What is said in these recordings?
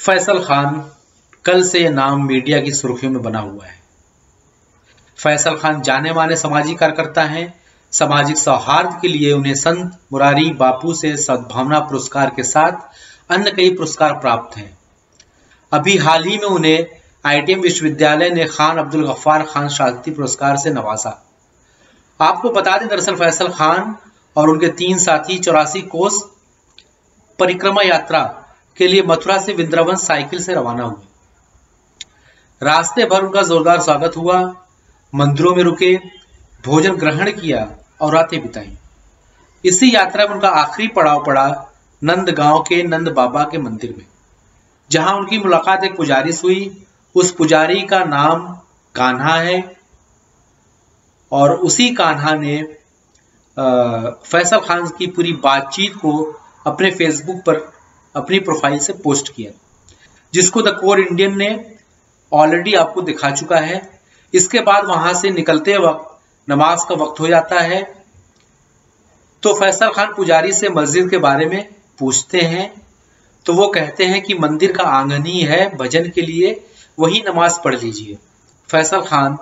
फैसल खान, कल से यह नाम मीडिया की सुर्खियों में बना हुआ है। फैसल खान जाने माने सामाजिक कार्यकर्ता हैं। सामाजिक सौहार्द के लिए उन्हें संत मुरारी बापू से सद्भावना पुरस्कार के साथ अन्य कई पुरस्कार प्राप्त हैं। अभी हाल ही में उन्हें आईटीएम विश्वविद्यालय ने खान अब्दुल गफ्फार खान शांति पुरस्कार से नवाजा। आपको बता दें, दरअसल फैसल खान और उनके 3 साथी 84 कोस परिक्रमा यात्रा के लिए मथुरा से वृंदावन साइकिल से रवाना हुए। रास्ते भर उनका जोरदार स्वागत हुआ, मंदिरों में रुके, भोजन ग्रहण किया और रातें बिताई। इसी यात्रा में उनका आखिरी पड़ाव पड़ा नंदगांव के नंद बाबा के मंदिर में, जहां उनकी मुलाकात एक पुजारी से हुई। उस पुजारी का नाम कान्हा है और उसी कान्हा ने फैसल खान की पूरी बातचीत को अपने फेसबुक पर अपनी प्रोफाइल से पोस्ट किया, जिसको द कोर इंडियन ने ऑलरेडी आपको दिखा चुका है। इसके बाद वहां से निकलते वक्त नमाज का वक्त हो जाता है, तो फैसल खान पुजारी से मस्जिद के बारे में पूछते हैं, तो वो कहते हैं कि मंदिर का आंगन ही है, भजन के लिए वही नमाज पढ़ लीजिए। फैसल खान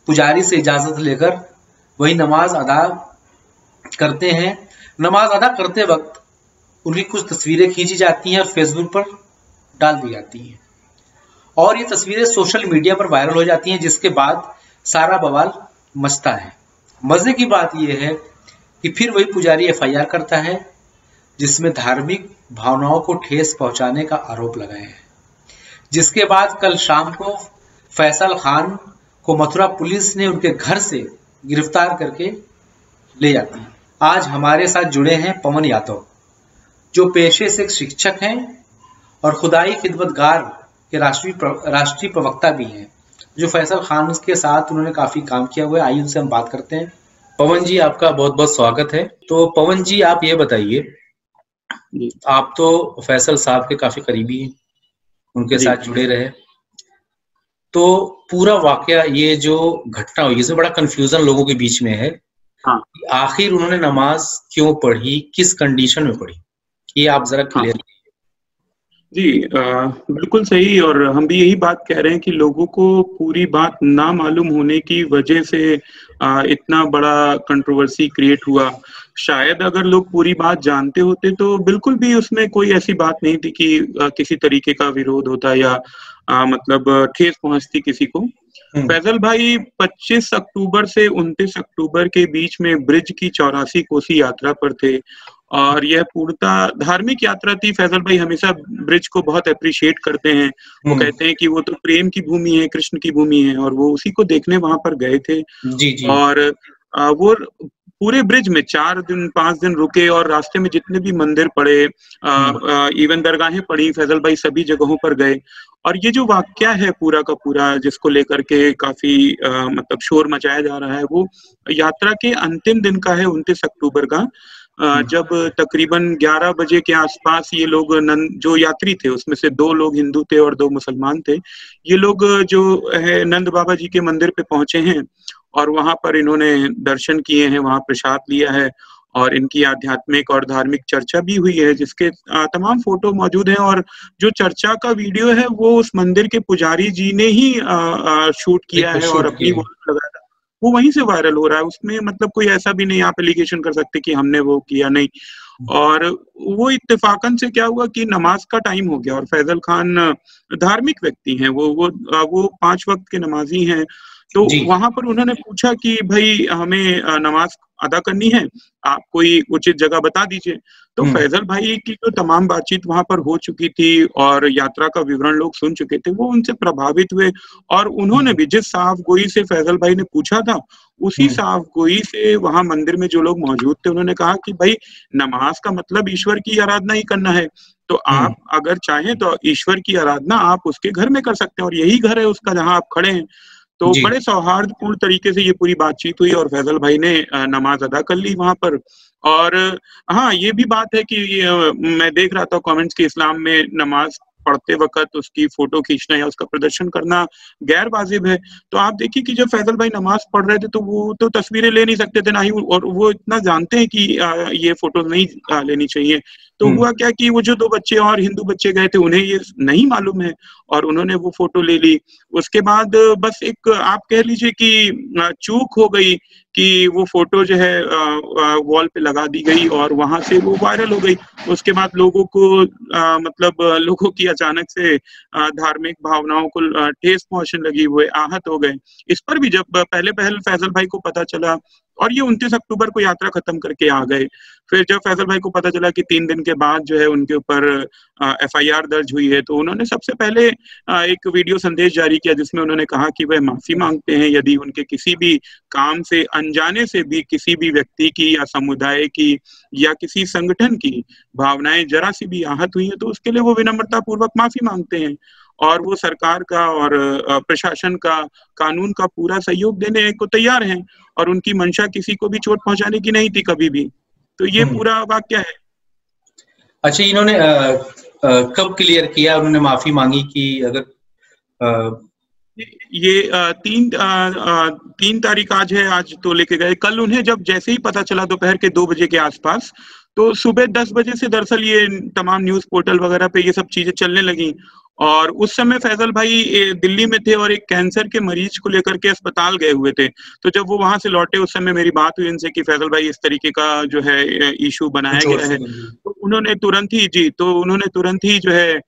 पुजारी से इजाजत लेकर वही नमाज अदा करते हैं। नमाज अदा करते वक्त उनकी कुछ तस्वीरें खींची जाती हैं और फेसबुक पर डाल दी जाती हैं, और ये तस्वीरें सोशल मीडिया पर वायरल हो जाती हैं, जिसके बाद सारा बवाल मचता है। मजे की बात यह है कि फिर वही पुजारी एफआईआर करता है, जिसमें धार्मिक भावनाओं को ठेस पहुंचाने का आरोप लगाया है। जिसके बाद कल शाम को फैसल खान को मथुरा पुलिस ने उनके घर से गिरफ्तार करके ले जाती है। आज हमारे साथ जुड़े हैं पवन यादव, जो पेशे से एक शिक्षक हैं और खुदाई खिदमतगार के राष्ट्रीय प्रवक्ता भी हैं, जो फैसल खान के साथ उन्होंने काफी काम किया हुआ है। आइए उनसे हम बात करते हैं। पवन जी, आपका बहुत बहुत स्वागत है। तो पवन जी, आप ये बताइए, आप तो फैसल साहब के काफी करीबी हैं, उनके साथ जुड़े रहे, तो पूरा वाकया, ये जो घटना हुई, इसमें बड़ा कंफ्यूजन लोगों के बीच में है। हाँ। आखिर उन्होंने नमाज क्यों पढ़ी, किस कंडीशन में पढ़ी, ये आप जरा क्लियर। जी बिल्कुल सही, और हम भी यही बात कह रहे हैं कि लोगों को पूरी बात ना मालूम होने की वजह से इतना बड़ा कंट्रोवर्सी क्रिएट हुआ। शायद अगर लोग पूरी बात जानते होते तो बिल्कुल भी उसमें कोई ऐसी बात नहीं थी कि किसी तरीके का विरोध होता या मतलब ठेस पहुंचती किसी को। फैसल भाई 25 अक्टूबर से 29 अक्टूबर के बीच में ब्रिज की 84 कोसी यात्रा पर थे, और यह पूर्णतः धार्मिक यात्रा थी। फैसल भाई हमेशा ब्रिज को बहुत अप्रिशिएट करते हैं। वो कहते हैं कि वो तो प्रेम की भूमि है, कृष्ण की भूमि है, और वो उसी को देखने वहां पर गए थे। जी। और वो पूरे ब्रिज में 4 दिन 5 दिन रुके, और रास्ते में जितने भी मंदिर पड़े, इवन दरगाहें पड़ी, फैसल भाई सभी जगहों पर गए। और ये जो वाक्या है पूरा का पूरा, जिसको लेकर के काफी मतलब शोर मचाया जा रहा है, वो यात्रा के अंतिम दिन का है, 29 अक्टूबर का, जब तकरीबन 11 बजे के आसपास ये लोग जो यात्री थे उसमें से 2 लोग हिंदू थे और 2 मुसलमान थे। ये लोग जो है नंद बाबा जी के मंदिर पे पहुंचे हैं, और वहां पर इन्होंने दर्शन किए हैं, वहां प्रसाद लिया है, और इनकी आध्यात्मिक और धार्मिक चर्चा भी हुई है, जिसके तमाम फोटो मौजूद हैं। और जो चर्चा का वीडियो है वो उस मंदिर के पुजारी जी ने ही शूट किया है और अपनी वॉइस लगाया था, वो वहीं से वायरल हो रहा है। उसमें मतलब कोई ऐसा भी नहीं आप एलिगेशन कर सकते कि हमने वो किया, नहीं। और वो इत्तेफाकन से क्या हुआ कि नमाज का टाइम हो गया, और फैसल खान धार्मिक व्यक्ति हैं, वो 5 वक्त के नमाजी हैं। तो वहां पर उन्होंने पूछा कि भाई हमें नमाज अदा करनी है, आप कोई उचित जगह बता दीजिए। तो फैसल भाई की जो तमाम बातचीत वहां पर हो चुकी थी और यात्रा का विवरण लोग सुन चुके थे, वो उनसे प्रभावित हुए, और उन्होंने भी जिस साफ गोई से फैसल भाई ने पूछा था, उसी साफ गोई से वहां मंदिर में जो लोग मौजूद थे उन्होंने कहा कि भाई नमाज का मतलब ईश्वर की आराधना ही करना है, तो आप अगर चाहें तो ईश्वर की आराधना आप उसके घर में कर सकते हैं, और यही घर है उसका जहां आप खड़े हैं। तो बड़े सौहार्दपूर्ण तरीके से ये पूरी बातचीत हुई, और फैसल भाई ने नमाज अदा कर ली वहां पर। और हाँ, ये भी बात है कि मैं देख रहा था कमेंट्स कि इस्लाम में नमाज पढ़ते वक्त उसकी फोटो खींचना या उसका प्रदर्शन करना गैर वाजिब है। तो आप देखिए कि जब फैसल भाई नमाज पढ़ रहे थे तो वो तो तस्वीरें ले नहीं सकते थे ना ही, और वो इतना जानते हैं कि ये फोटो नहीं लेनी चाहिए। तो हुआ क्या कि वो जो 2 बच्चे और हिंदू बच्चे गए थे उन्हें ये नहीं मालूम है और उन्होंने वो फोटो ले ली। उसके बाद बस एक आप कह लीजिए कि चूक हो गई कि वो फोटो जो है वॉल पे लगा दी गई और वहां से वो वायरल हो गई। उसके बाद लोगों को मतलब लोगों की अचानक से धार्मिक भावनाओं को ठेस पहुंचने लगी, वो आहत हो गए। इस पर भी जब पहले फैजल भाई को पता चला और ये 29 अक्टूबर को यात्रा खत्म करके आ गए, फिर जब फैजल भाई को पता चला कि 3 दिन के बाद जो है उनके ऊपर एफआईआर दर्ज हुई है, तो उन्होंने सबसे पहले एक वीडियो संदेश जारी किया जिसमें उन्होंने कहा कि वह माफी मांगते हैं यदि उनके किसी भी काम से अनजाने से भी किसी भी व्यक्ति की या समुदाय की या किसी संगठन की भावनाएं जरा सी भी आहत हुई है तो उसके लिए वो विनम्रता पूर्वक माफी मांगते हैं और वो सरकार का और प्रशासन का, कानून का पूरा सहयोग देने को तैयार हैं और उनकी मंशा किसी को भी चोट पहुंचाने की नहीं थी कभी भी। तो ये पूरा वाक्य है। अच्छा, इन्होंने कब क्लियर किया, उन्होंने माफी मांगी कि अगर ये 3 तारीख आज है, आज तो लेके गए। कल उन्हें जब जैसे ही पता चला दोपहर के 2 बजे के आसपास, तो सुबह 10 बजे से दरअसल ये तमाम न्यूज पोर्टल वगैरह पे ये सब चीजें चलने लगी और उस समय फैजल भाई दिल्ली में थे और एक कैंसर के मरीज को लेकर के अस्पताल गए हुए थे। तो जब वो वहां से लौटे उस समय मेरी बात हुई इनसे कि फैजल भाई इस तरीके का जो है इशू बनाया गया है, तो उन्होंने तुरंत ही जो है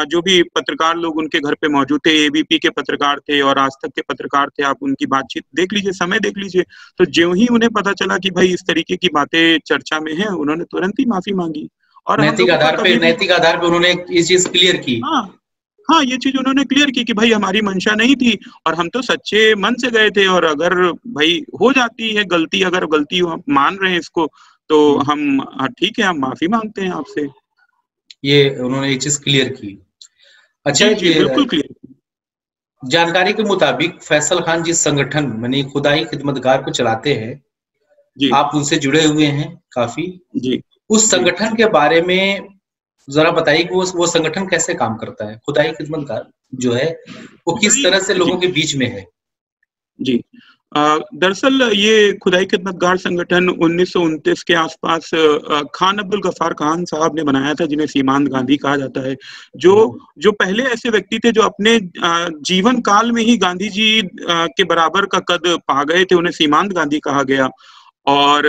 जो भी पत्रकार लोग उनके घर पे मौजूद थे, एबीपी के पत्रकार थे और आज तक के पत्रकार थे, आप उनकी बातचीत देख लीजिए, समय देख लीजिए, तो ज्यों ही उन्हें पता चला कि भाई इस तरीके की बातें चर्चा में है, उन्होंने तुरंत ही माफी मांगी और नैतिक आधार पे उन्होंने ये चीज क्लियर की। हाँ, ये चीज उन्होंने क्लियर की कि भाई हमारी मंशा नहीं थी और हम तो सच्चे मन से गए थे और अगर भाई हो जाती है गलती, अगर गलती हम मान रहे हैं इसको तो हम ठीक है, हम माफी मांगते हैं आपसे। ये उन्होंने एक चीज क्लियर की। अच्छा जी, बिल्कुल क्लियर। जानकारी के मुताबिक फैसल खान जिस संगठन मानी खुदाई खिदमतगार को चलाते हैं जी, आप उनसे जुड़े हुए हैं काफी जी, उस संगठन के बारे में जरा बताइए कि वो संगठन कैसे काम करता है, खुदाई खिदमतगार जो है वो किस तरह से लोगों के बीच में है। जी, दरअसल ये खुदाई खिदमतगार संगठन 1929 के आसपास खान अब्दुल गफ्फार खान साहब ने बनाया था, जिन्हें सीमांत गांधी कहा जाता है, जो पहले ऐसे व्यक्ति थे जो अपने जीवन काल में ही गांधी जी के बराबर का कद पा गए थे, उन्हें सीमांत गांधी कहा गया। और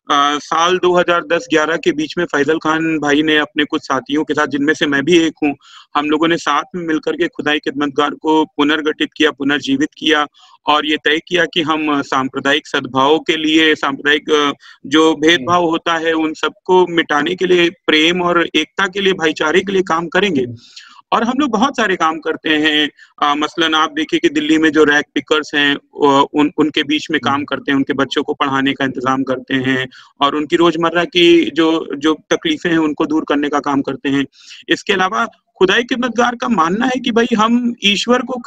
साल 2010-11 के बीच में फैजल खान भाई ने अपने कुछ साथियों के साथ, जिनमें से मैं भी एक हूँ, हम लोगों ने साथ में मिलकर के खुदाई खिदमतगार को पुनर्गठित किया, पुनर्जीवित किया और ये तय किया कि हम सांप्रदायिक सद्भाव के लिए, सांप्रदायिक जो भेदभाव होता है उन सबको मिटाने के लिए, प्रेम और एकता के लिए, भाईचारे के लिए काम करेंगे। और हम लोग बहुत सारे काम करते हैं। मसलन आप देखिए कि दिल्ली में जो रैग पिकर्स हैं उनके बीच में काम करते हैं, उनके बच्चों को पढ़ाने का इंतजाम करते हैं और उनकी रोजमर्रा की जो तकलीफें हैं उनको दूर करने का काम करते हैं। इसके अलावा खुदाई खिदमतगार का मानना है कि भाई हम ईश्वर को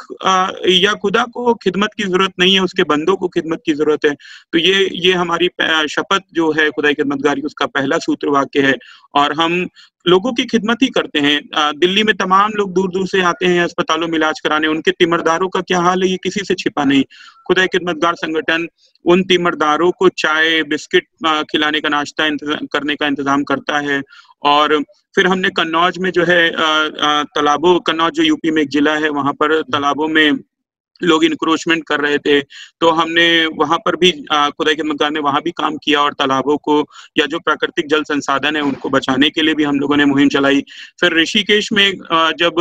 या खुदा को खिदमत की जरूरत नहीं है, उसके बंदों को खिदमत की जरूरत है। तो ये हमारी शपथ जो है खुदाई खिदमतगार की, उसका पहला सूत्र वाक्य है और हम लोगों की खिदमत ही करते हैं। दिल्ली में तमाम लोग दूर दूर से आते हैं अस्पतालों में इलाज कराने, उनके तीमरदारों का क्या हाल है ये किसी से छिपा नहीं। खुदाई खिदमतगार संगठन उन तीमरदारों को चाय बिस्किट खिलाने का, नाश्ता करने का इंतजाम करता है। और फिर हमने कन्नौज में जो है तालाबों, कन्नौज जो यूपी में एक जिला है, वहां पर तालाबों में लोग इंक्रोचमेंट कर रहे थे, तो हमने वहां पर भी खुदाई खिदमतगार ने वहां भी काम किया और तालाबों को या जो प्राकृतिक जल संसाधन है उनको बचाने के लिए भी हम लोगों ने मुहिम चलाई। फिर ऋषिकेश में जब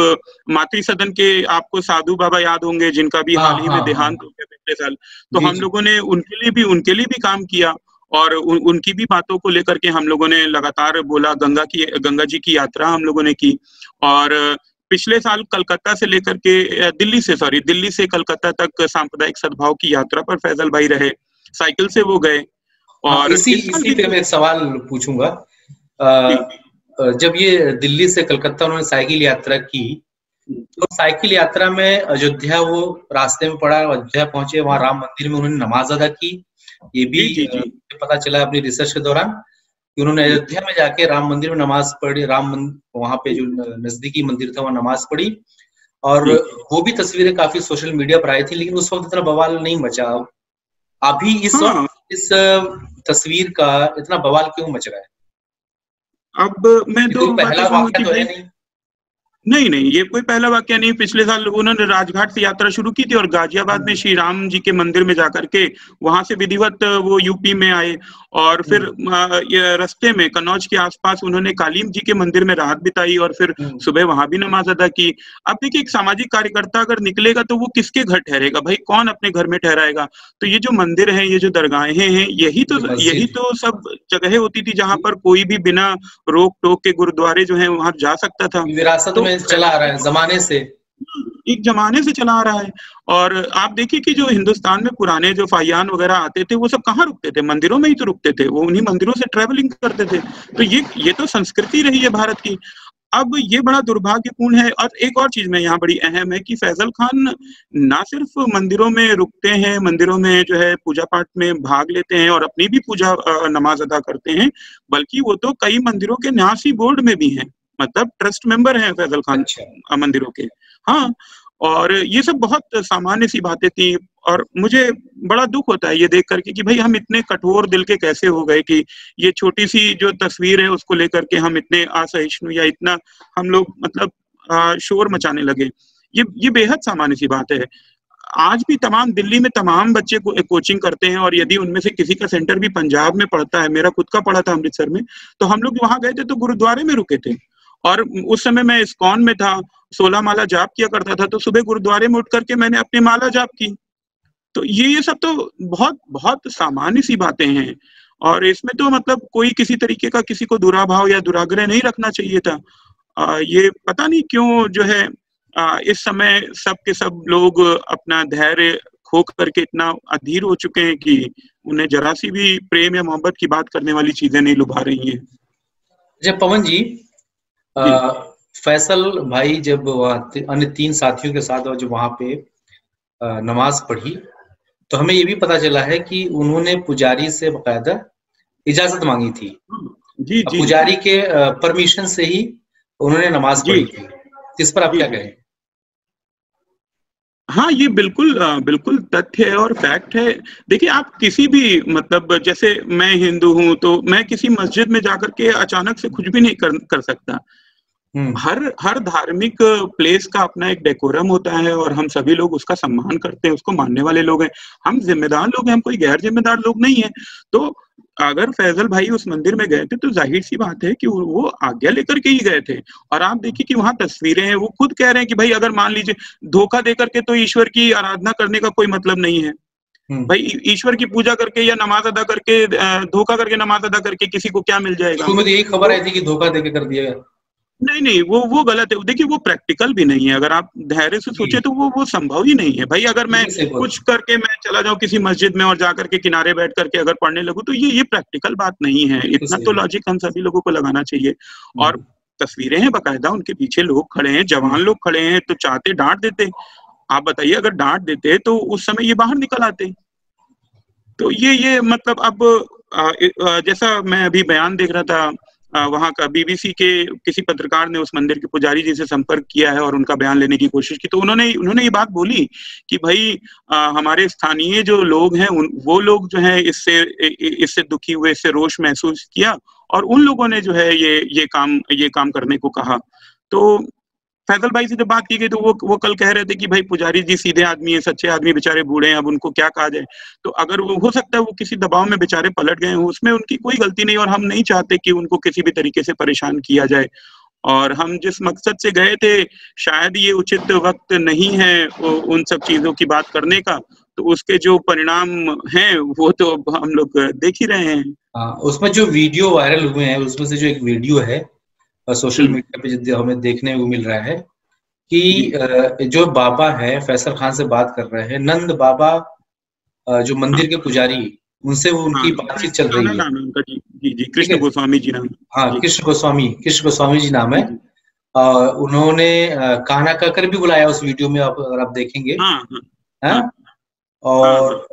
मातृ सदन के, आपको साधु बाबा याद होंगे जिनका भी हाल ही में देहांत हो गया पिछले साल, तो हम लोगों ने उनके लिए भी काम किया और उनकी भी बातों को लेकर के हम लोगों ने लगातार बोला। गंगा जी की यात्रा हम लोगों ने की और पिछले साल कलकत्ता से लेकर के दिल्ली से कलकत्ता तक सांप्रदायिक सद्भाव की यात्रा पर फैजल भाई रहे, साइकिल से वो गए। और इसी पे मैं एक सवाल पूछूंगा, जब ये दिल्ली से कलकत्ता उन्होंने साइकिल यात्रा की, तो साइकिल यात्रा में अयोध्या वो रास्ते में पड़ा, अयोध्या पहुंचे, वहां राम मंदिर में उन्होंने नमाज अदा की। ये भी पता चला अपनी रिसर्च के दौरान कि उन्होंने अयोध्या में जाके राम मंदिर में नमाज पढ़ी, वहां पे जो नजदीकी मंदिर था वहां नमाज पढ़ी और वो भी तस्वीरें काफी सोशल मीडिया पर आई थी, लेकिन उस वक्त इतना बवाल नहीं मचा। अभी इस वक्त इस तस्वीर का इतना बवाल क्यों मच रहा है? अब मैं दो बातें कहूंगा कि भाई नहीं नहीं, ये कोई पहला वाक्य नहीं। पिछले साल उन्होंने राजघाट से यात्रा शुरू की थी और गाजियाबाद में श्री राम जी के मंदिर में जाकर के वहां से विधिवत वो यूपी में आए, और फिर ये रास्ते में कन्नौज के आसपास उन्होंने कालीम जी के मंदिर में रात बिताई और फिर सुबह वहां भी नमाज अदा की। अब देखिए, एक सामाजिक कार्यकर्ता अगर निकलेगा तो वो किसके घर ठहरेगा भाई? कौन अपने घर में ठहराएगा? तो ये जो मंदिर है, ये जो दरगाहें हैं, यही तो सब जगह होती थी जहां पर कोई भी बिना रोक टोक के गुरुद्वारे जो है वहां जा सकता था। विरासत में चला आ रहा है जमाने से, एक जमाने से चला आ रहा है। और आप देखिए कि जो हिंदुस्तान में पुराने जो फाहियान वगैरह आते थे वो सब कहाँ रुकते थे? मंदिरों में ही तो रुकते थे, वो उन्हीं मंदिरों से ट्रेवलिंग करते थे। तो ये तो संस्कृति रही है भारत की। अब ये बड़ा दुर्भाग्यपूर्ण है। और एक और चीज में यहाँ बड़ी अहम है कि फैजल खान ना सिर्फ मंदिरों में रुकते हैं, मंदिरों में जो है पूजा पाठ में भाग लेते हैं और अपनी भी पूजा नमाज अदा करते हैं, बल्कि वो तो कई मंदिरों के न्यासी बोर्ड में भी हैं, मतलब ट्रस्ट मेंबर हैं फैजल खान मंदिरों के। हाँ, और ये सब बहुत सामान्य सी बातें थी। और मुझे बड़ा दुख होता है ये देख करके कि भाई हम इतने कठोर दिल के कैसे हो गए कि ये छोटी सी जो तस्वीर है उसको लेकर के हम इतने असहिष्णु या इतना हम लोग मतलब शोर मचाने लगे। ये बेहद सामान्य सी बात है। आज भी तमाम दिल्ली में तमाम बच्चे कोचिंग करते हैं, और यदि उनमें से किसी का सेंटर भी पंजाब में पड़ता है, मेरा खुद का पड़ा था अमृतसर में, तो हम लोग वहां गए थे तो गुरुद्वारे में रुके थे। और उस समय मैं इस्कॉन में था, 16 माला जाप किया करता था, तो सुबह गुरुद्वारे में उठ करके मैंने अपनी माला जाप की। तो ये सब तो बहुत बहुत सामान्य सी बातें हैं, और इसमें तो मतलब कोई किसी तरीके का किसी को दुराभाव या दुराग्रह नहीं रखना चाहिए था। ये पता नहीं क्यों जो है इस समय सब के सब लोग अपना धैर्य खो करके इतना अधीर हो चुके हैं कि उन्हें जरा सी भी प्रेम या मोहब्बत की बात करने वाली चीजें नहीं लुभा रही हैं। जब पवन जी फैसल भाई जब अन्य 3 साथियों के साथ जब वहां पे नमाज पढ़ी, तो हमें ये भी पता चला है कि उन्होंने पुजारी से बकायदा इजाजत मांगी थी। जी, पुजारी के परमिशन से ही उन्होंने नमाज पढ़ी थी। इस पर आप क्या कहें? हाँ, ये बिल्कुल तथ्य है और फैक्ट है। देखिए, आप किसी भी मतलब जैसे मैं हिंदू हूं तो मैं किसी मस्जिद में जाकर के अचानक से कुछ भी नहीं कर सकता। हर धार्मिक प्लेस का अपना एक डेकोरम होता है और हम सभी लोग उसका सम्मान करते हैं, उसको मानने वाले लोग हैं। हम जिम्मेदार लोग हैं, हम कोई गैर जिम्मेदार लोग नहीं है। तो अगर फैजल भाई उस मंदिर में गए थे तो जाहिर सी बात है कि वो आज्ञा लेकर के ही गए थे। और आप देखिए कि वहां तस्वीरें हैं, वो खुद कह रहे हैं कि भाई अगर मान लीजिए धोखा दे करके तो ईश्वर की आराधना करने का कोई मतलब नहीं है। भाई ईश्वर की पूजा करके या नमाज अदा करके धोखा करके नमाज अदा करके किसी को क्या मिल जाएगा? तो मुझे यही खबर आई थी कि धोखा देके कर दिया गया। नहीं, वो गलत है। देखिए, वो प्रैक्टिकल भी नहीं है। अगर आप धैर्य से सोचे तो वो संभव ही नहीं है। भाई अगर मैं कुछ करके मैं चला जाऊं किसी मस्जिद में और जाकर के किनारे बैठ करके अगर पढ़ने लगूं तो ये प्रैक्टिकल बात नहीं है। इतना तो लॉजिक हम सभी लोगों को लगाना चाहिए। और तस्वीरें हैं बकायदा, उनके पीछे लोग खड़े हैं, जवान लोग खड़े हैं, तो चाहते डांट देते। आप बताइए, अगर डांट देते तो उस समय ये बाहर निकल आते। तो ये मतलब अब जैसा मैं अभी बयान देख रहा था, वहां का बीबीसी के किसी पत्रकार ने उस मंदिर के पुजारी जी से संपर्क किया है और उनका बयान लेने की कोशिश की, तो उन्होंने ये बात बोली कि भाई हमारे स्थानीय जो लोग हैं वो लोग जो है इससे दुखी हुए, इससे रोष महसूस किया, और उन लोगों ने जो है ये काम करने को कहा। तो फैजल भाई से जब बात की गई तो वो कल कह रहे थे कि भाई पुजारी जी सीधे आदमी है, सच्चे आदमी, बेचारे बूढ़े हैं, अब उनको क्या कहा जाए। तो अगर वो हो सकता है वो किसी दबाव में बेचारे पलट गए हो, उसमें उनकी कोई गलती नहीं, और हम नहीं चाहते कि उनको किसी भी तरीके से परेशान किया जाए। और हम जिस मकसद से गए थे, शायद ये उचित वक्त नहीं है उन सब चीजों की बात करने का, तो उसके जो परिणाम हैं वो तो हम लोग देख ही रहे हैं। उसमें जो वीडियो वायरल हुए हैं, उसमें से जो एक वीडियो है सोशल मीडिया पे जो हमें देखने को मिल रहा है कि जो बाबा है फैसल खान से बात कर रहे हैं, नंद बाबा जो मंदिर के पुजारी, उनसे वो उनकी बातचीत चल रही है। जी, कृष्ण गोस्वामी जी नाम। हाँ, कृष्ण गोस्वामी जी नाम है। उन्होंने कान्हा कहकर भी बुलाया उस वीडियो में, अगर आप देखेंगे। और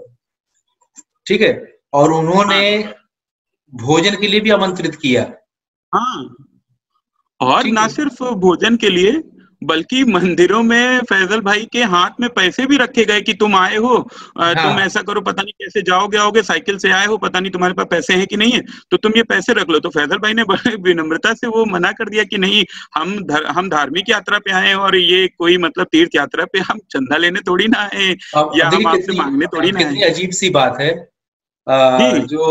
ठीक है, और उन्होंने भोजन के लिए भी आमंत्रित किया। हाँ, और ना सिर्फ भोजन के लिए, बल्कि मंदिरों में फैजल भाई के हाथ में पैसे भी रखे गए कि तुम आए हो, तुम ऐसा करो, पता नहीं कैसे जाओगे आओगे, साइकिल से आए हो, पता नहीं तुम्हारे पास पैसे हैं कि नहीं है, तो तुम ये पैसे रख लो। तो फैजल भाई ने बड़े विनम्रता से वो मना कर दिया कि नहीं, हम धार्मिक यात्रा पे आए हैं और ये कोई मतलब तीर्थ यात्रा पे हम चंदा लेने थोड़ी ना आए या हम आपसे मांगने थोड़ी ना आए। कितनी अजीब सी बात है। जो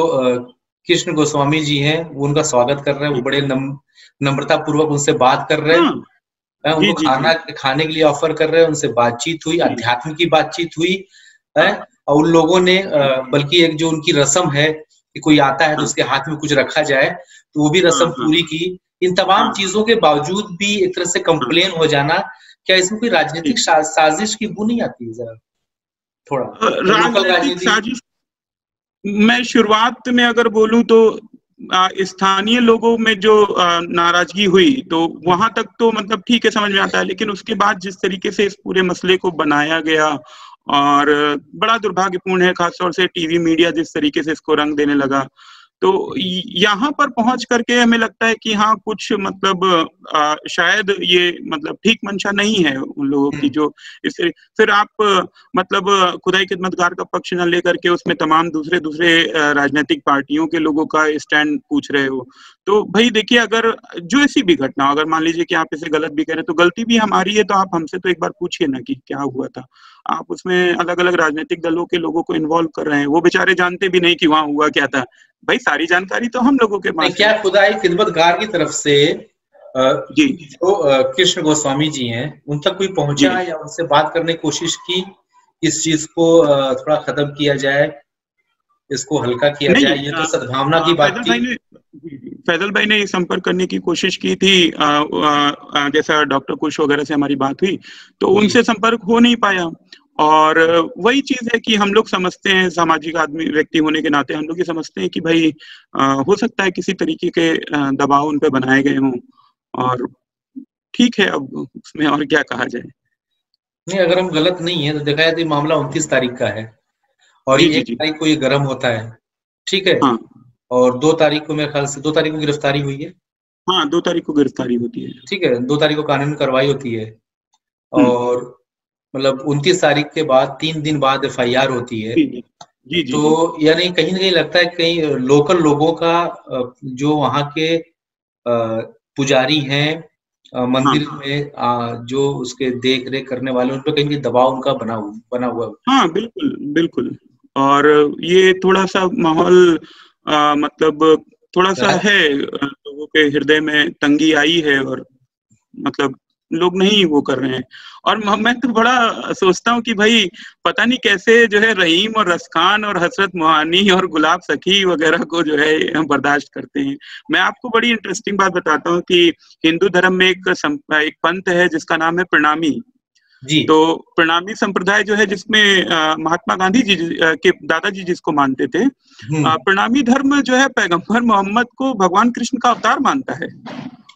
कृष्ण गोस्वामी जी हैं वो उनका स्वागत कर रहे हैं, वो बड़े नम्रता पूर्वक उनसे बात कर रहे हैं, उनको खाना खाने के लिए ऑफर कर रहे हैं, उनसे बातचीत हुई, अध्यात्म की बातचीत हुई है। और उन लोगों ने बल्कि एक जो उनकी रस्म है कि कोई आता है तो उसके हाथ में कुछ रखा जाए, तो वो भी रस्म पूरी की। इन तमाम चीजों के बावजूद भी एक तरह से कंप्लेन हो जाना, क्या इसमें कोई राजनीतिक साजिश की बू नहीं आती है? जरा थोड़ा राजनीतिक साजिश मैं शुरुआत में अगर बोलूं तो स्थानीय लोगों में जो नाराजगी हुई तो वहां तक तो मतलब ठीक है, समझ में आता है, लेकिन उसके बाद जिस तरीके से इस पूरे मसले को बनाया गया और बड़ा दुर्भाग्यपूर्ण है, खासतौर से टीवी मीडिया जिस तरीके से इसको रंग देने लगा, तो यहाँ पर पहुंच करके हमें लगता है कि हाँ कुछ मतलब शायद ये मतलब ठीक मंशा नहीं है उन लोगों की जो इस फिर आप मतलब खुदाई खिदमतगार का पक्ष न लेकर के उसमें तमाम दूसरे राजनीतिक पार्टियों के लोगों का स्टैंड पूछ रहे हो। तो भाई देखिए, अगर जो ऐसी भी घटना, अगर मान लीजिए कि आप इसे गलत भी करें तो गलती भी हमारी है, तो आप हमसे तो एक बार पूछिए ना कि क्या हुआ था। आप उसमें अलग अलग राजनीतिक दलों के लोगों को इन्वॉल्व कर रहे हैं, वो बेचारे जानते भी नहीं कि वहां हुआ क्या था। भाई सारी जानकारी तो हम लोगों के पास। क्या खुदाई खिदमतगार की तरफ से जो कृष्ण गोस्वामी जी हैं उन तक कोई पहुंचा या उनसे बात करने की कोशिश की, इस चीज को थोड़ा खत्म किया जाए, इसको हल्का किया जाए? ये तो सद्भावना की बात थी। फैजल भाई ने संपर्क करने की कोशिश की थी, जैसा डॉक्टर कुश वगैरह से हमारी बात हुई, तो उनसे संपर्क हो नहीं पाया। और वही चीज है कि हम लोग समझते हैं, सामाजिक आदमी व्यक्ति होने के नाते हम लोग ये समझते हैं कि भाई हो सकता है किसी तरीके के दबाव उन पे बनाए गए हों, और ठीक है, अब उसमें और क्या कहा जाए। नहीं, अगर हम गलत नहीं है तो देखा जाए तो मामला 29 तारीख का है और ये 1 तारीख को ये गर्म होता है, ठीक है? हाँ। और 2 तारीख को मेरे ख्याल से 2 तारीख को गिरफ्तारी हुई है। हाँ, 2 तारीख को गिरफ्तारी होती है, ठीक है, 2 तारीख को कानूनी कार्रवाई होती है और मतलब 29 तारीख के बाद 3 दिन बाद FIR होती है। जी, तो यानी कहीं ना कहीं लगता है कहीं लोकल लोगों का जो वहाँ के पुजारी हैं मंदिर में जो उसके देख रेख करने वाले, उन पर कहीं दबाव उनका बना हुआ। हाँ बिल्कुल बिल्कुल। और ये थोड़ा सा माहौल मतलब थोड़ा सा है, लोगों के हृदय में तंगी आई है और मतलब लोग नहीं वो कर रहे हैं। और मैं तो बड़ा सोचता हूँ कि भाई पता नहीं कैसे जो है रहीम और रसखान और हसरत मोहानी और गुलाब सखी वगैरह को जो है बर्दाश्त करते हैं। मैं आपको बड़ी इंटरेस्टिंग बात बताता हूँ कि हिंदू धर्म में एक पंथ है जिसका नाम है प्रणामी जी। तो प्रणामी संप्रदाय जो है जिसमें महात्मा गांधी जी के दादाजी जिसको मानते थे, प्रणामी धर्म जो है पैगंबर मोहम्मद को भगवान कृष्ण का अवतार मानता है।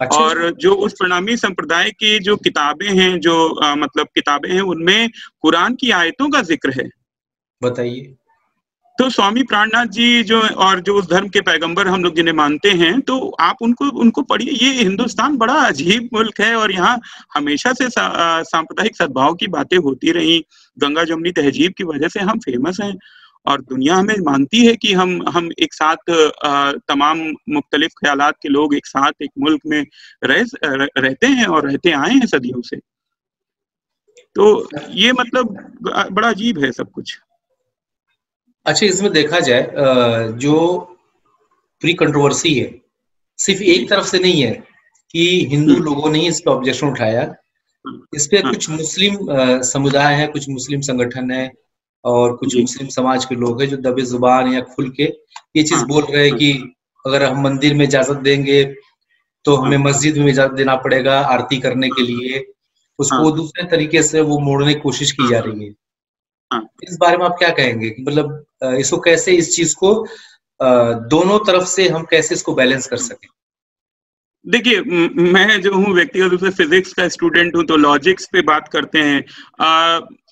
अच्छा। और जो उस प्रणामी संप्रदाय की जो किताबें हैं, जो मतलब किताबें हैं, उनमें कुरान की आयतों का जिक्र है। बताइए। तो स्वामी प्राणनाथ जी जो और जो उस धर्म के पैगंबर हम लोग जिन्हें मानते हैं, तो आप उनको पढ़िए। ये हिंदुस्तान बड़ा अजीब मुल्क है और यहाँ हमेशा से सांप्रदायिक सद्भाव की बातें होती रही। गंगा जमुनी तहजीब की वजह से हम फेमस हैं और दुनिया हमें मानती है कि हम एक साथ तमाम मुख्तलिफ ख्यालात के लोग एक साथ एक मुल्क में रहते हैं और रहते आए हैं सदियों से। तो ये मतलब बड़ा अजीब है सब कुछ। अच्छा, इसमें देखा जाए जो प्री कंट्रोवर्सी है सिर्फ एक तरफ से नहीं है कि हिंदू लोगों ने इस पर ऑब्जेक्शन उठाया, इस पे कुछ मुस्लिम समुदाय है, कुछ मुस्लिम संगठन है और कुछ मुस्लिम समाज के लोग हैं जो दबे जुबान या खुल के ये चीज बोल रहे हैं कि अगर हम मंदिर में इजाजत देंगे तो हमें मस्जिद में इजाजत देना पड़ेगा आरती करने के लिए। उसको दूसरे तरीके से वो मोड़ने की कोशिश की जा रही है। इस बारे में आप क्या कहेंगे कि मतलब इसको कैसे, इस चीज को दोनों तरफ से हम कैसे इसको बैलेंस कर सकें? देखिए, मैं जो हूँ व्यक्तिगत रूप से फिजिक्स का स्टूडेंट हूँ, तो लॉजिक्स पे बात करते हैं।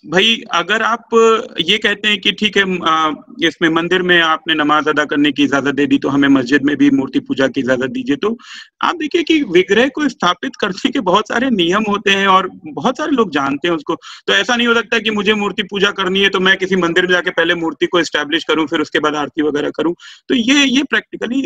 भाई अगर आप ये कहते हैं कि ठीक है इसमें मंदिर में आपने नमाज अदा करने की इजाजत दे दी तो हमें मस्जिद में भी मूर्ति पूजा की इजाजत दीजिए, तो आप देखिए कि विग्रह को स्थापित करने के बहुत सारे नियम होते हैं और बहुत सारे लोग जानते हैं उसको। तो ऐसा नहीं हो सकता कि मुझे मूर्ति पूजा करनी है तो मैं किसी मंदिर में जाके पहले मूर्ति को एस्टैब्लिश करूं फिर उसके बाद आरती वगैरह करूं। तो ये प्रैक्टिकली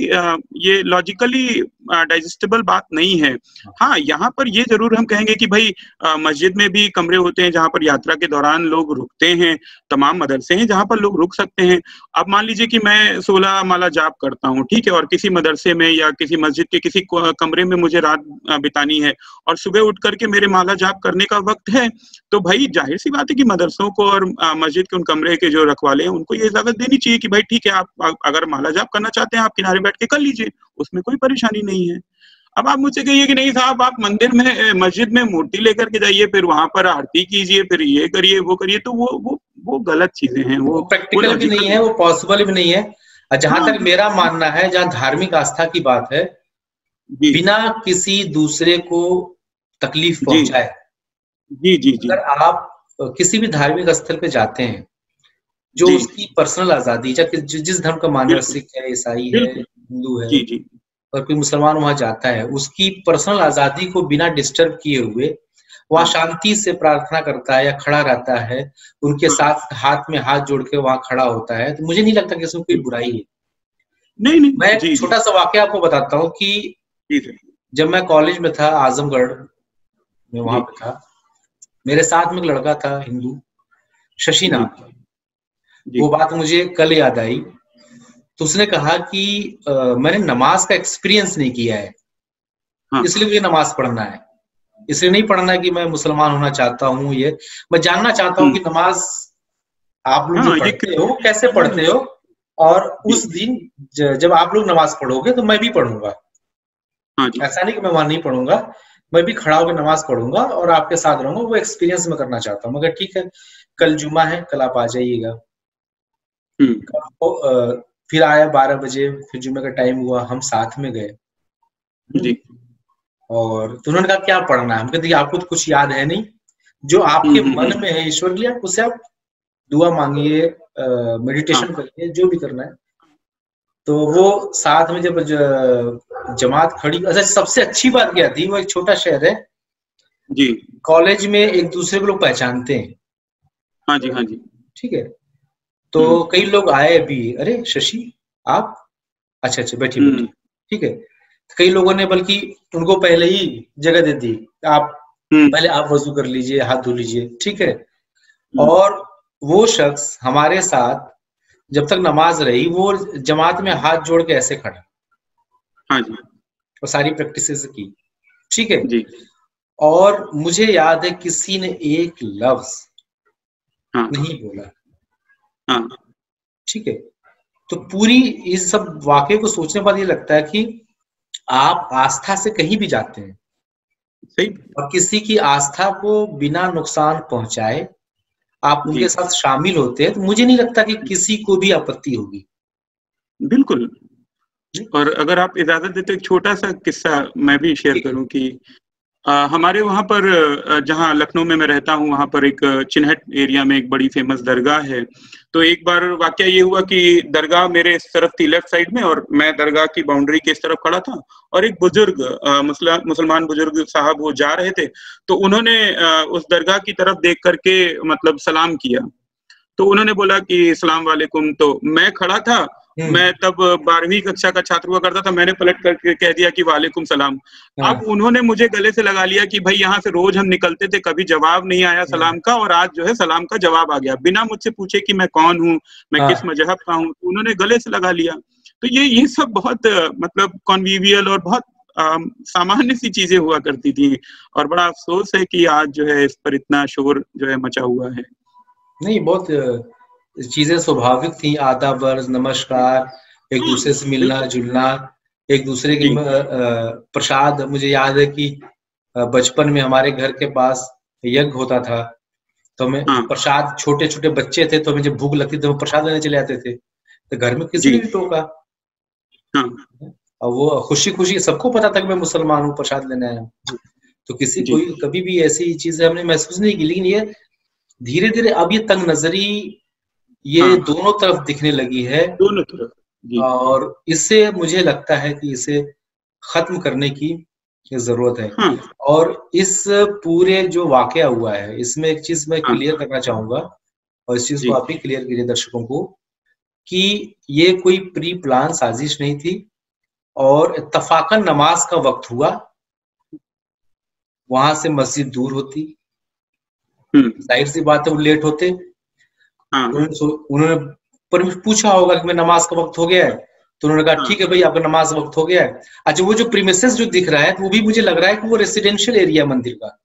ये लॉजिकली डाइजेस्टेबल बात नहीं है। हाँ, यहाँ पर ये जरूर हम कहेंगे कि भाई मस्जिद में भी कमरे होते हैं जहाँ पर यात्रा के दौरान लोग रुकते हैं, तमाम मदरसे हैं जहां पर लोग रुक सकते हैं। अब मान लीजिए कि मैं 16 माला जाप करता हूं, ठीक है, और किसी मदरसे में या किसी मस्जिद के किसी कमरे में मुझे रात बितानी है और सुबह उठ करके मेरे माला जाप करने का वक्त है, तो भाई जाहिर सी बात है कि मदरसों को और मस्जिद के उन कमरे के जो रखवाले हैं उनको ये इजाजत देनी चाहिए कि भाई ठीक है, आप अगर माला जाप करना चाहते हैं आप किनारे बैठ के कर लीजिए, उसमें कोई परेशानी नहीं है। अब आप मुझसे कहिए कि नहीं साहब आप मंदिर में मस्जिद में मूर्ति लेकर के जाइए, फिर वहां पर आरती कीजिए, फिर ये करिए वो करिए, तो वो गलत चीजें हैं, वो प्रैक्टिकल भी नहीं है, वो पॉसिबल भी नहीं है। जहां तक मेरा मानना है, जहां धार्मिक आस्था की बात है, बिना किसी दूसरे को तकलीफ पहुंचाए, जी अगर आप किसी भी धार्मिक स्थल पे जाते हैं, जो उसकी पर्सनल आजादी, चाहे जिस धर्म का मानना, सिख है, ईसाई है, हिंदू है, और कोई मुसलमान वहां जाता है, उसकी पर्सनल आजादी को बिना डिस्टर्ब किए हुए वहां शांति से प्रार्थना करता है या खड़ा रहता है, उनके साथ हाथ में हाथ जोड़ के वहां खड़ा होता है, तो मुझे नहीं लगता कि इसमें कोई बुराई है। नहीं। मैं एक छोटा सा वाकया आपको बताता हूँ कि जब मैं कॉलेज में था, आजमगढ़ में, वहां पे था, मेरे साथ में एक लड़का था हिंदू, शशि नाम था। वो बात मुझे कल याद आई। तो उसने कहा कि मैंने नमाज का एक्सपीरियंस नहीं किया है, इसलिए मुझे नमाज पढ़ना है। इसलिए नहीं पढ़ना है कि मैं मुसलमान होना चाहता हूँ, ये मैं जानना चाहता हूँ कि नमाज आप लोग जो पढ़ते हो कैसे पढ़ते हो, और उस दिन जब आप लोग नमाज पढ़ोगे तो मैं भी पढ़ूंगा। ऐसा नहीं कि मैं वहां नहीं पढ़ूंगा, मैं भी खड़ा होकर नमाज पढ़ूंगा और आपके साथ रहूंगा। वो एक्सपीरियंस मैं करना चाहता हूँ। मगर ठीक है, कल जुमा है, कल आप आ जाइएगा। फिर आया 12 बजे, फिर जुमे का टाइम हुआ, हम साथ में गए जी। और तो उन्होंने कहा क्या पढ़ना है? हम कहते आपको तो कुछ याद है नहीं, जो आपके मन में है ईश्वर के लिए उससे आप दुआ मांगिए, मेडिटेशन करिए, जो भी करना है। तो वो साथ में जब जमात खड़ी, अच्छा सबसे अच्छी बात क्या थी, वो एक छोटा शहर है जी, कॉलेज में एक दूसरे को लोग पहचानते हैं। हाँ जी ठीक है। तो कई लोग आए भी, अरे शशि आप, अच्छा बैठिए, ठीक है। कई लोगों ने बल्कि उनको पहले ही जगह दे दी, आप पहले आप वजू कर लीजिए, हाथ धो लीजिए, ठीक है। और वो शख्स हमारे साथ जब तक नमाज रही, वो जमात में हाथ जोड़ के ऐसे खड़ा, हाँ जी, और सारी प्रैक्टिसेस की, ठीक है जी। और मुझे याद है किसी ने एक लफ्ज नहीं बोला, हाँ ठीक है। तो पूरी इस सब वाकये को सोचने पर ये लगता है कि आप आस्था से कहीं भी जाते हैं, सही, और किसी की आस्था को बिना नुकसान पहुंचाए आप उनके साथ शामिल होते हैं, तो मुझे नहीं लगता कि किसी को भी आपत्ति होगी। बिल्कुल। और अगर आप इजाजत देते एक छोटा सा किस्सा मैं भी शेयर करूं कि हमारे वहाँ पर जहाँ लखनऊ में मैं रहता हूँ, वहाँ पर एक चिन्हट एरिया में एक बड़ी फेमस दरगाह है। तो एक बार वाकया ये हुआ कि दरगाह मेरे इस तरफ थी लेफ्ट साइड में, और मैं दरगाह की बाउंड्री के इस तरफ खड़ा था, और एक बुजुर्ग मुसलमान बुजुर्ग साहब वो जा रहे थे। तो उन्होंने उस दरगाह की तरफ देख करके मतलब सलाम किया। तो उन्होंने बोला कि सलाम वालेकुम। तो मैं खड़ा था, मैं तब 12वीं कक्षा का छात्र हुआ करता था, मैंने पलट करके कह दिया कि वालेकुम सलाम। अब उन्होंने मुझे गले से लगा लिया कि भाई यहाँ से रोज हम निकलते थे, कभी जवाब नहीं आया सलाम का, और आज जो है सलाम का जवाब आ गया, बिना मुझसे पूछे कि मैं कौन हूँ, मैं किस मजहब का हूँ, तो उन्होंने गले से लगा लिया। तो ये सब बहुत मतलब कॉन्विवियल और बहुत सामान्य सी चीजें हुआ करती थी, और बड़ा अफसोस है कि आज जो है इस पर इतना शोर जो है मचा हुआ है। नहीं, बहुत चीजें स्वाभाविक थी, आदाब, अर्ज, नमस्कार, एक दूसरे से मिलना जुलना, एक दूसरे की प्रसाद। मुझे याद है कि बचपन में हमारे घर के पास यज्ञ होता था, तो हमें प्रसाद, छोटे छोटे बच्चे थे तो हमें जब भूख लगती तो हम प्रसाद लेने चले जाते थे, तो घर में किसी ने भी टोका, और वो खुशी खुशी, सबको पता था कि मैं मुसलमान हूँ, प्रसाद लेने आया हूँ, तो किसी कोई कभी भी ऐसी चीजें हमने महसूस नहीं की। लेकिन ये धीरे धीरे अब ये तंग नजरी ये हाँ दोनों तरफ दिखने लगी है, दोनों तरफ। जी और इससे मुझे लगता है कि इसे खत्म करने की जरूरत है। हाँ और इस पूरे जो वाकया हुआ है इसमें एक चीज मैं हाँ क्लियर करना चाहूंगा, और इस चीज को जी आप भी क्लियर कीजिए दर्शकों को, कि ये कोई प्री प्लान साजिश नहीं थी, और इत्तफाकन नमाज का वक्त हुआ, वहां से मस्जिद दूर होती, जाहिर सी बात है वो लेट होते। हाँ उन्होंने पूछा होगा कि मैं नमाज का वक्त हो गया है, तो उन्होंने कहा हाँ ठीक है भाई आपका नमाज का वक्त हो गया है। अच्छा, वो जो प्रीमिसेस जो दिख रहा है वो भी मुझे लग रहा है कि वो रेसिडेंशियल एरिया मंदिर का,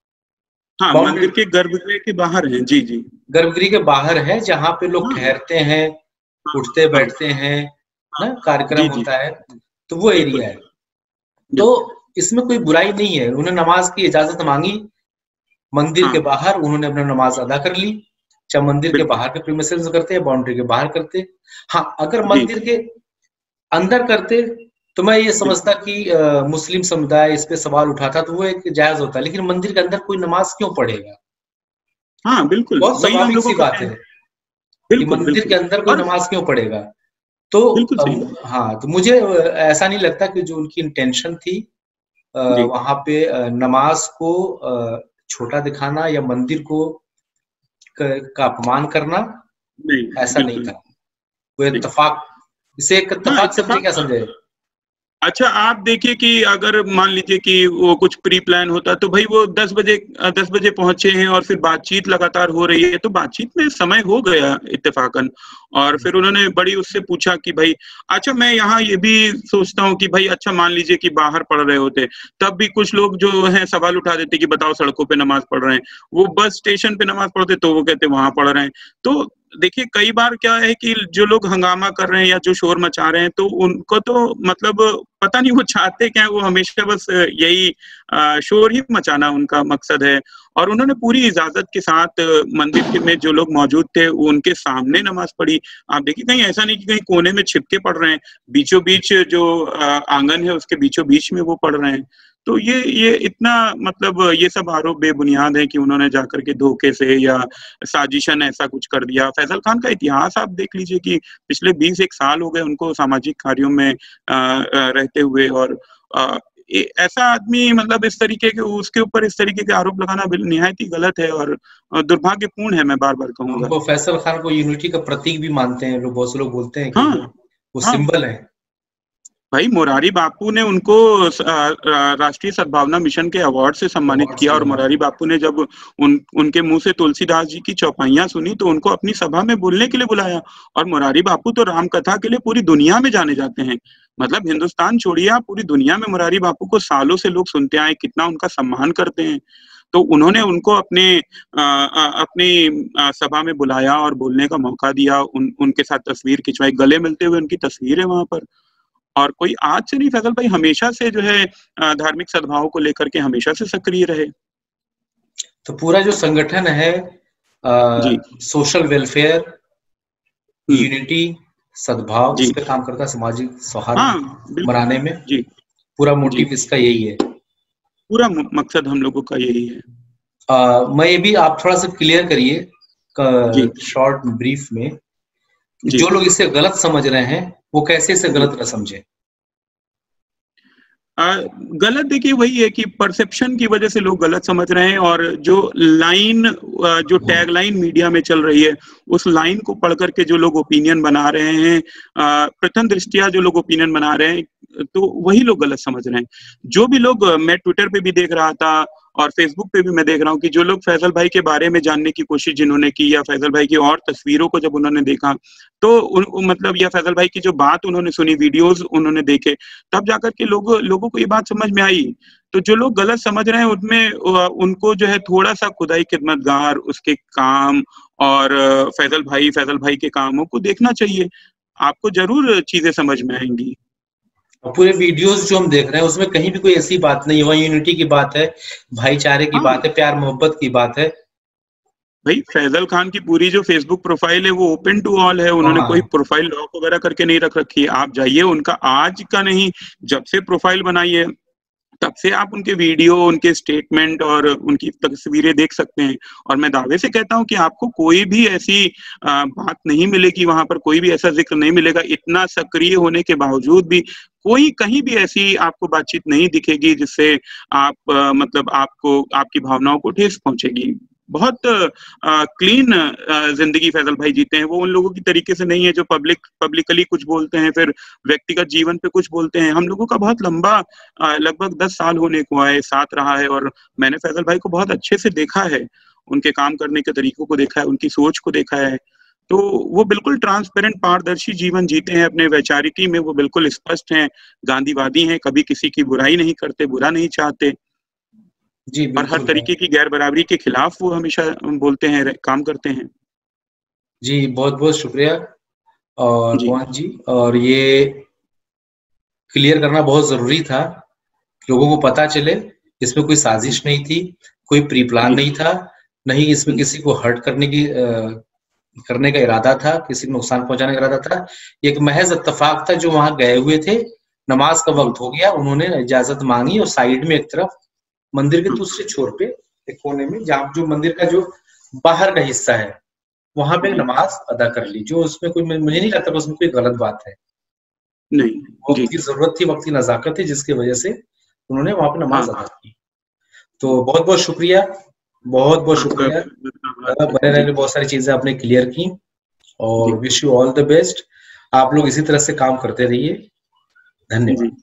हाँ बाउंड्री, मंदिर के गर्भगृह के बाहर है। जी जी गर्भगृह के बाहर है, जहां पे लोग हाँ ठहरते हैं, हाँ उठते हाँ बैठते हैं हाँ ना, कार्यक्रम जी जी होता है, तो वो बिल्कुल एरिया है। तो बिल्कुल इसमें कोई बुराई नहीं है, उन्होंने नमाज की इजाजत मांगी, मंदिर के हाँ बाहर उन्होंने अपना नमाज अदा कर ली, चाहे मंदिर के बिल्कुल बाहर के प्रीमिसेस करते या बाउंड्री के बाहर करते। हाँ, अगर जी मंदिर के अंदर करते तो मैं ये जी समझता कि मुस्लिम समुदाय इस पे सवाल उठाता तो वो एक जायज होता, लेकिन मंदिर के अंदर कोई नमाज क्यों पढ़ेगा? हाँ बिल्कुल बहुत वही हम स्वाभाविक लोगों सी का बात कहना है है। कि बिल्कुल मंदिर के बिल्कुल अंदर कोई और नमाज क्यों पढ़ेगा। तो बिल्कुल सही बात। हाँ, तो मुझे ऐसा नहीं लगता कि जो उनकी इंटेंशन थी जी वहां पे नमाज को छोटा दिखाना या मंदिर को का अपमान करना, नहीं ऐसा नहीं बिल्कुल था। वो नहीं इत्तेफाक, इसे एक हाँ इत्तेफाक से मुझे इत्तेफाक क्या था। समझे। अच्छा आप देखिए कि अगर मान लीजिए कि वो कुछ प्री प्लान होता तो भाई वो 10 बजे पहुंचे हैं और फिर बातचीत लगातार हो रही है तो बातचीत में समय हो गया इत्तेफाकन। और फिर उन्होंने बड़ी उससे पूछा कि भाई अच्छा मैं यहाँ ये भी सोचता हूँ कि भाई अच्छा मान लीजिए कि बाहर पढ़ रहे होते तब भी कुछ लोग जो है सवाल उठा देते कि बताओ सड़कों पे नमाज पढ़ रहे हैं, वो बस स्टेशन पे नमाज पढ़ते तो वो कहते वहां पढ़ रहे हैं। तो देखिए कई बार क्या है कि जो लोग हंगामा कर रहे हैं या जो शोर मचा रहे हैं तो उनको तो मतलब पता नहीं वो चाहते क्या है, वो हमेशा बस यही शोर ही मचाना उनका मकसद है। और उन्होंने पूरी इजाजत के साथ मंदिर के में जो लोग मौजूद थे वो उनके सामने नमाज पढ़ी। आप देखिए कहीं ऐसा नहीं कि कहीं कोने में छिपके पढ़ रहे हैं, बीचों बीच जो आंगन है उसके बीचों बीच में वो पढ़ रहे हैं। तो ये इतना मतलब ये सब आरोप बेबुनियाद है कि उन्होंने जाकर के धोखे से या साजिशन ऐसा कुछ कर दिया। फैजल खान का इतिहास आप देख लीजिए कि पिछले 20 साल हो गए उनको सामाजिक कार्यों में रहते हुए, और ऐसा आदमी मतलब इस तरीके के उसके ऊपर इस तरीके के आरोप लगाना निहायत ही गलत है और दुर्भाग्यपूर्ण है, मैं बार बार कहूंगा। उनको फैसल खान को यूनिटी का प्रतीक भी मानते हैं लोग, बहुत से लोग बोलते हैं कि हाँ वो हाँ सिंबल है। भाई मोरारी बापू ने उनको राष्ट्रीय सद्भावना मिशन के अवार्ड से सम्मानित अवार्ड किया, से, और हाँ। मोरारी बापू ने जब उनके मुंह से तुलसीदास जी की चौपाइयां सुनी तो उनको अपनी सभा में बोलने के लिए बुलाया। और मोरारी बापू तो राम कथा के लिए पूरी दुनिया में जाने जाते हैं। मतलब हिंदुस्तान छोड़िए आप पूरी दुनिया में मोरारी बापू को सालों से लोग सुनते आए, कितना उनका सम्मान करते हैं। तो उन्होंने उनको अपनी सभा में बुलाया और बोलने का मौका दिया, उनके साथ तस्वीर खिंचवाई, गले मिलते हुए उनकी तस्वीर है वहां पर। और कोई आज से नहीं फैजल भाई, हमेशा से जो है धार्मिक सद्भाव को लेकर के हमेशा से सक्रिय रहे। तो पूरा जो संगठन है जी सोशल वेलफेयर, हम्म यूनिटी, सद्भाव, इस जी पे काम करता है, सामाजिक सौहार्द हाँ बिल्कुल बनाने में। जी पूरा जी मोटिव इसका यही है। पूरा मकसद हम लोगों का यही है। मैं ये भी आप थोड़ा सा क्लियर जी करिए शॉर्ट ब्रीफ में, जी जो लोग इसे गलत समझ रहे हैं वो कैसे इसे जी गलत न समझे। गलत देखिए वही है कि परसेप्शन की वजह से लोग गलत समझ रहे हैं, और जो लाइन जो टैग लाइन मीडिया में चल रही है उस लाइन को पढ़ करके जो लोग ओपिनियन बना रहे हैं, प्रथम दृष्टिया जो लोग ओपिनियन बना रहे हैं तो वही लोग गलत समझ रहे हैं। जो भी लोग मैं ट्विटर पे भी देख रहा था और फेसबुक पे भी मैं देख रहा हूँ कि जो लोग फैजल भाई के बारे में जानने की कोशिश जिन्होंने की या फैजल भाई की और तस्वीरों को जब उन्होंने देखा तो मतलब या फैजल भाई की जो बात उन्होंने सुनी, वीडियोस उन्होंने देखे, तब जाकर के लोगों को ये बात समझ में आई। तो जो लोग गलत समझ रहे हैं उनमें उनको जो है थोड़ा सा खुदाई खिदमतगार उसके काम और फैजल भाई के कामों को देखना चाहिए, आपको जरूर चीजें समझ में आएंगी। पूरे वीडियोस जो हम देख रहे हैं उसमें कहीं भी कोई ऐसी बात नहीं है, वहाँ यूनिटी की बात है, भाईचारे की हाँ बात है, प्यार मोहब्बत की बात है। भाई फैजल खान की पूरी जो फेसबुक प्रोफाइल है वो ओपन टू ऑल है, उन्होंने कोई हाँ, प्रोफाइल लॉक वगैरह करके नहीं रख रखी है। आप जाइए, उनका आज का नहीं जब से प्रोफाइल बनाई है तब से आप उनके वीडियो, उनके स्टेटमेंट और उनकी तस्वीरें देख सकते हैं। और मैं दावे से कहता हूं कि आपको कोई भी ऐसी बात नहीं मिलेगी, वहां पर कोई भी ऐसा जिक्र नहीं मिलेगा, इतना सक्रिय होने के बावजूद भी कोई कहीं भी ऐसी आपको बातचीत नहीं दिखेगी जिससे आप मतलब आपको आपकी भावनाओं को ठेस पहुंचेगी। बहुत क्लीन जिंदगी फैजल भाई जीते हैं। वो उन लोगों की तरीके से नहीं है जो पब्लिकली कुछ बोलते हैं, फिर व्यक्तिगत जीवन पे कुछ बोलते हैं। हम लोगों का बहुत लंबा लगभग 10 साल होने को आए साथ रहा है, और मैंने फैजल भाई को बहुत अच्छे से देखा है, उनके काम करने के तरीकों को देखा है, उनकी सोच को देखा है। तो वो बिल्कुल ट्रांसपेरेंट, पारदर्शी जीवन जीते हैं। अपने वैचारिकी में वो बिल्कुल स्पष्ट हैं, गांधीवादी हैं, कभी किसी की बुराई नहीं करते, बुरा नहीं चाहते, जी और हर बिल्कुल तरीके की गैर बराबरी के खिलाफ वो हमेशा बोलते हैं, काम करते हैं। जी, बहुत बहुत शुक्रिया और जी मोहन जी। और ये क्लियर करना बहुत जरूरी था, लोगों को पता चले इसमें कोई साजिश नहीं थी, कोई प्री प्लान जी नहीं था, नहीं इसमें किसी को हर्ट करने का इरादा था, किसी को नुकसान पहुंचाने का इरादा था। एक महज इत्तेफाक था, जो वहां गए हुए थे, नमाज का वक्त हो गया, उन्होंने इजाजत मांगी और साइड में एक तरफ मंदिर के दूसरे छोर पे एक कोने में, जहाँ जो मंदिर का जो बाहर का हिस्सा है, वहां पे नमाज अदा कर ली। जो उसमें कोई, मुझे नहीं लगता उसमें कोई गलत बात है। नहीं। वक्त की जरूरत थी, वक्त की नजाकत थी, जिसकी वजह से उन्होंने वहां पे नमाज अदा की। तो बहुत बहुत शुक्रिया, बहुत बहुत शुक्रिया। बने रहने, बहुत सारी चीजें आपने क्लियर की, और wish you all the best. आप लोग इसी तरह से काम करते रहिए। धन्यवाद।